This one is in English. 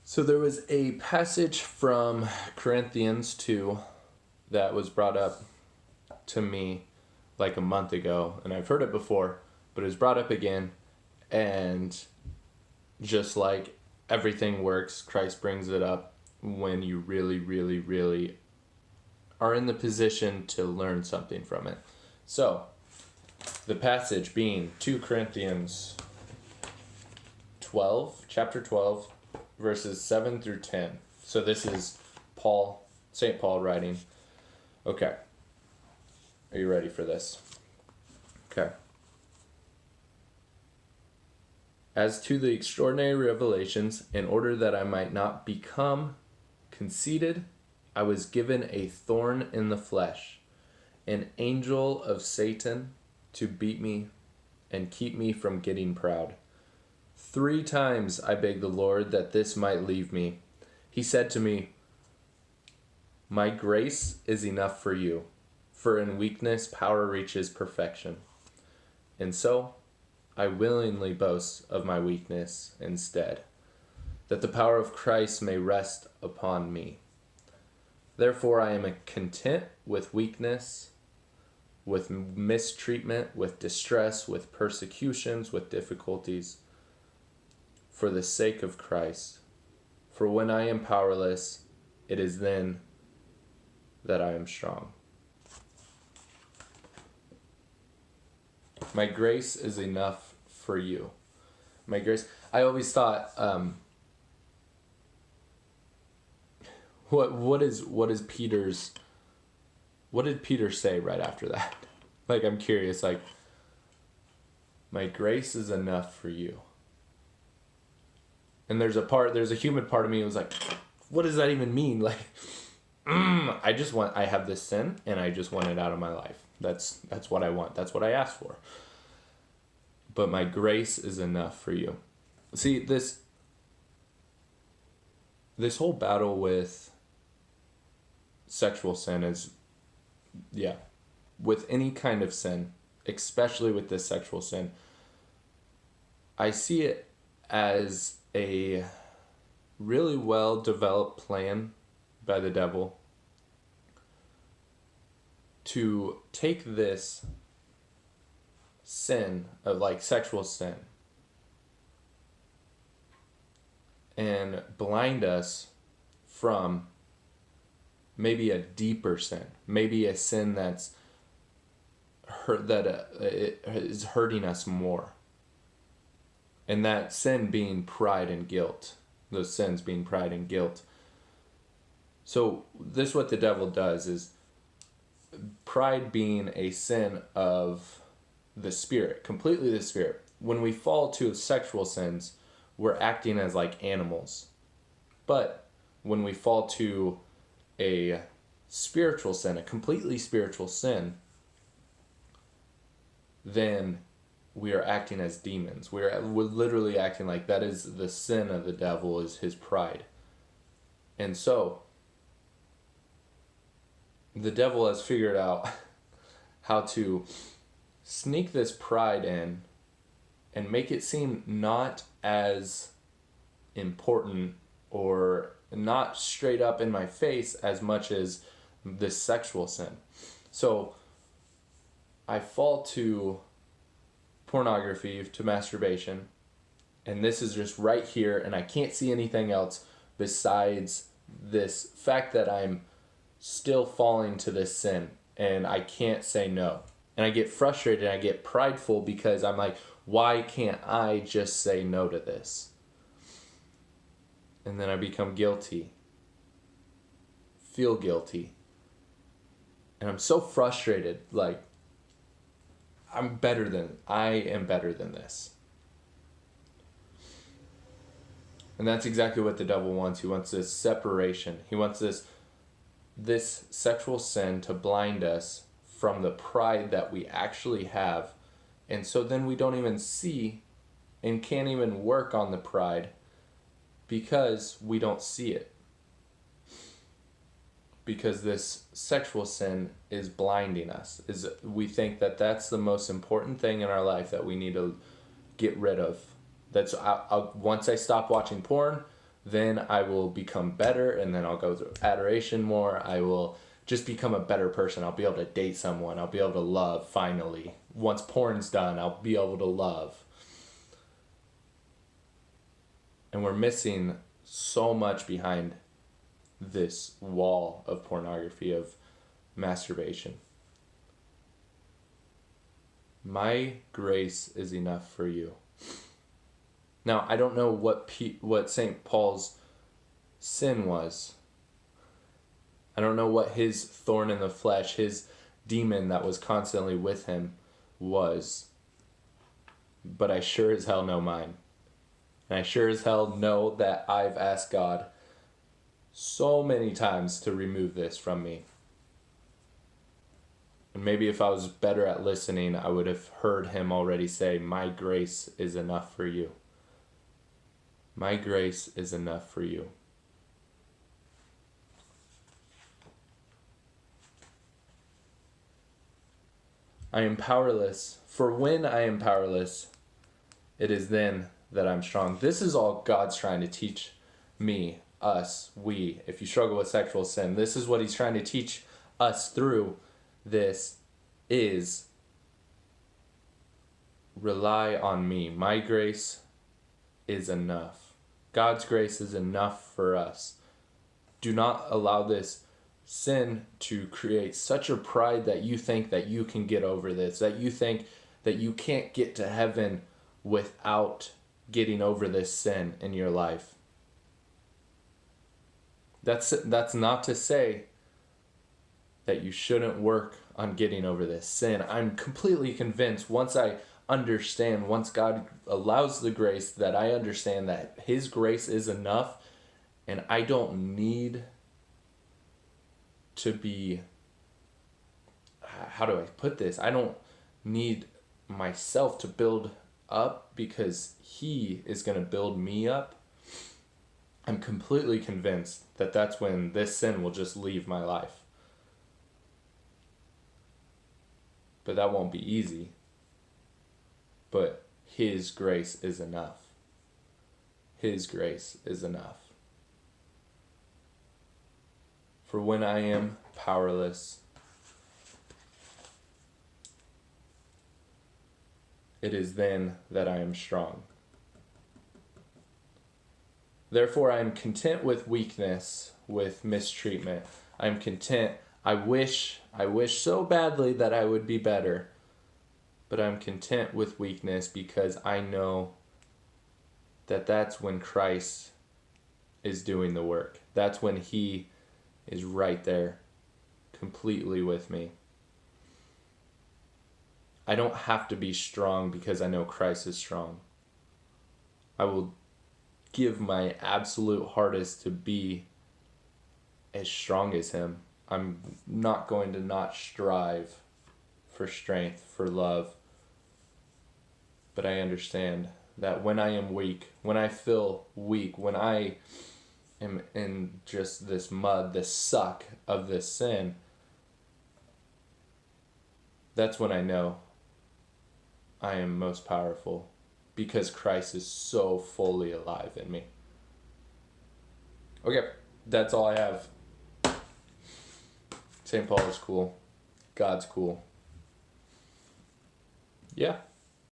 So there was a passage from Corinthians 2 that was brought up to me like a month ago, and I've heard it before, but it was brought up again, and just like everything works, Christ brings it up when you really, really, really are in the position to learn something from it. So, the passage being 2 Corinthians 12, chapter 12, verses 7 through 10. So this is St. Paul writing. Okay. Are you ready for this? Okay. As to the extraordinary revelations, in order that I might not become conceited, I was given a thorn in the flesh, an angel of Satan to beat me and keep me from getting proud. 3 times I begged the Lord that this might leave me. He said to me, "My grace is enough for you, for in weakness power reaches perfection." And so I willingly boast of my weakness instead, that the power of Christ may rest upon me. Therefore I am content with weakness, with mistreatment, with distress, with persecutions, with difficulties, for the sake of Christ. For when I am powerless, it is then that I am strong. My grace is enough for you. My grace. I always thought, what did Peter say right after that? Like, I'm curious. Like, my grace is enough for you. And there's a human part of me who was like, what does that even mean? Like, I have this sin and I just want it out of my life. That's what I want. That's what I asked for. But my grace is enough for you. See, this whole battle with sexual sin is, with any kind of sin, especially with this sexual sin, I see it as a really well-developed plan by the devil to take this sin of like sexual sin and blind us from maybe a deeper sin, maybe a sin that's it is hurting us more. And that sin being pride and guilt. Those sins being pride and guilt. So this what the devil does is, pride being a sin of the spirit, completely the spirit. When we fall to sexual sins, we're acting as like animals. But when we fall to a spiritual sin, a completely spiritual sin, then we are acting as demons. We're literally acting like that is the sin of the devil, is his pride. And so, the devil has figured out how to sneak this pride in and make it seem not as important or not straight up in my face as much as this sexual sin. So, I fall to pornography, to masturbation, and this is just right here, and I can't see anything else besides this fact that I'm still falling to this sin, and I can't say no. And I get frustrated, and I get prideful because I'm like, why can't I just say no to this? And then I become guilty, feel guilty, and I'm so frustrated, like, I am better than this. And that's exactly what the devil wants. He wants this separation. He wants this sexual sin to blind us from the pride that we actually have. And so then we don't even see and can't even work on the pride because we don't see it. Because this sexual sin is blinding us. We think that that's the most important thing in our life that we need to get rid of. Once I stop watching porn, then I will become better, and then I'll go through adoration more. I will just become a better person. I'll be able to date someone. I'll be able to love finally. Once porn's done, I'll be able to love. And we're missing so much behind this wall of pornography, of masturbation. My grace is enough for you. Now, I don't know what St. Paul's sin was. I don't know what his thorn in the flesh, his demon that was constantly with him was. But I sure as hell know mine. And I sure as hell know that I've asked God so many times to remove this from me. And maybe if I was better at listening, I would have heard him already say, my grace is enough for you. My grace is enough for you. I am powerless, for when I am powerless, it is then that I'm strong. This is all God's trying to teach me, us, we. If you struggle with sexual sin, this is what he's trying to teach us through this is rely on me. My grace is enough. God's grace is enough for us. Do not allow this sin to create such a pride that you think that you can get over this, that you think that you can't get to heaven without getting over this sin in your life. That's not to say that you shouldn't work on getting over this sin. I'm completely convinced once I understand, once God allows the grace, that I understand that his grace is enough and I don't need to be, how do I put this? I don't need myself to build up because he is going to build me up. I'm completely convinced that that's when this sin will just leave my life. But that won't be easy. But his grace is enough. His grace is enough. For when I am powerless, it is then that I am strong. Therefore, I am content with weakness, with mistreatment. I am content. I wish so badly that I would be better. But I'm content with weakness because I know that that's when Christ is doing the work. That's when he is right there, completely with me. I don't have to be strong because I know Christ is strong. I will give my absolute hardest to be as strong as him. I'm not going to not strive for strength, for love. But I understand that when I am weak, when I feel weak, when I am in just this mud, this suck of this sin, that's when I know I am most powerful because Christ is so fully alive in me. Okay, that's all I have. St. Paul is cool. God's cool. Yeah.